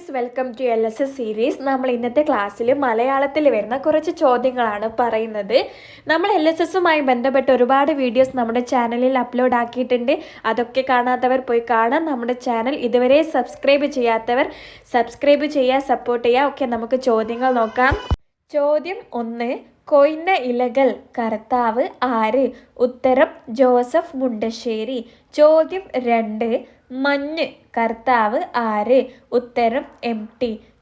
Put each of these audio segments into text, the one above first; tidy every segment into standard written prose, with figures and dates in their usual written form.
Friends, welcome to LSS series. നമ്മൾ ഇന്നത്തെ ക്ലാസ്സിൽ മലയാളത്തിൽ വരുന്ന കുറച്ച് ചോദ്യങ്ങളാണ് പറയുന്നത്. നമ്മൾ LSSുമായി ബന്ധപ്പെട്ട ഒരുപാട് വീഡിയോസ് നമ്മുടെ ചാനലിൽ അപ്ലോഡ് ആക്കിയിട്ടുണ്ട്. അതൊക്കെ കാണാത്തവർ പോയി കാണാൻ. നമ്മുടെ ചാനൽ ഇതുവരെ സബ്സ്ക്രൈബ് ചെയ്യാത്തവർ സബ്സ്ക്രൈബ് ചെയ്യുക, സപ്പോർട്ട് ചെയ്യുക. ഓക്കെ, നമുക്ക് ചോദ്യങ്ങൾ നോക്കാം. ചോദ്യം 1. കൊയ്ന്ന ഇലകൾ കർത്താവ് ആര്? ഉത്തരം ജോസഫ് മുണ്ടശ്ശേരി. ചോദ്യം 2. മഞ്ഞ് കർത്താവ് ആര്? ഉത്തരം MT.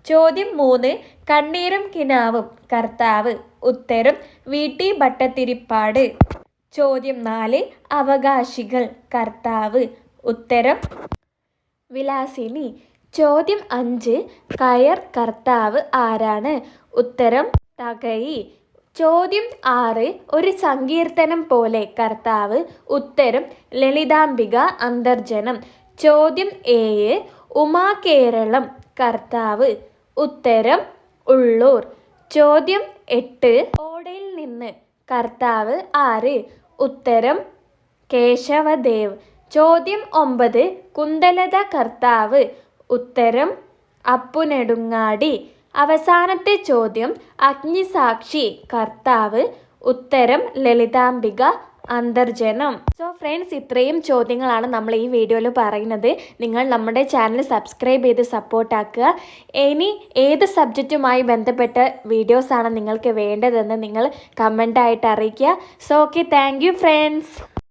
ചോദ്യം 3. കണ്ണീരും കിനാവും കർത്താവ്? ഉത്തരം VT ഭട്ടതിരിപ്പാട്. ചോദ്യം 4. അവകാശികൾ കർത്താവ്? ഉത്തരം വിലാസിനി. ചോദ്യം 5. കയർ കർത്താവ് ആരാണ്? ഉത്തരം തകഴി. ചോദ്യം 6. ഒരു സങ്കീർത്തനം പോലെ കർത്താവ്? ഉത്തരം ലളിതാംബിക അന്തർജനം. ചോദ്യം 7. ഉമാകേരളം കർത്താവ്? ഉത്തരം ഉള്ളൂർ. ചോദ്യം 8. ഓടയിൽ നിന്ന് കർത്താവ് ആര്? ഉത്തരം കേശവദേവ്. ചോദ്യം 9. കുന്തലത കർത്താവ്? ഉത്തരം അപ്പുനെടുങ്ങാടി. അവസാനത്തെ ചോദ്യം അഗ്നിസാക്ഷി കർത്താവ്? ഉത്തരം ലളിതാംബിക അന്തർജനം. സോ ഫ്രണ്ട്സ്, ഇത്രയും ചോദ്യങ്ങളാണ് നമ്മൾ ഈ വീഡിയോയിൽ പറയുന്നത്. നിങ്ങൾ നമ്മുടെ ചാനൽ സബ്സ്ക്രൈബ് ചെയ്ത് സപ്പോർട്ടാക്കുക. ഇനി ഏത് സബ്ജക്റ്റുമായി ബന്ധപ്പെട്ട വീഡിയോസാണ് നിങ്ങൾക്ക് വേണ്ടതെന്ന് നിങ്ങൾ കമൻ്റായിട്ട് അറിയിക്കുക. So okay, thank you friends.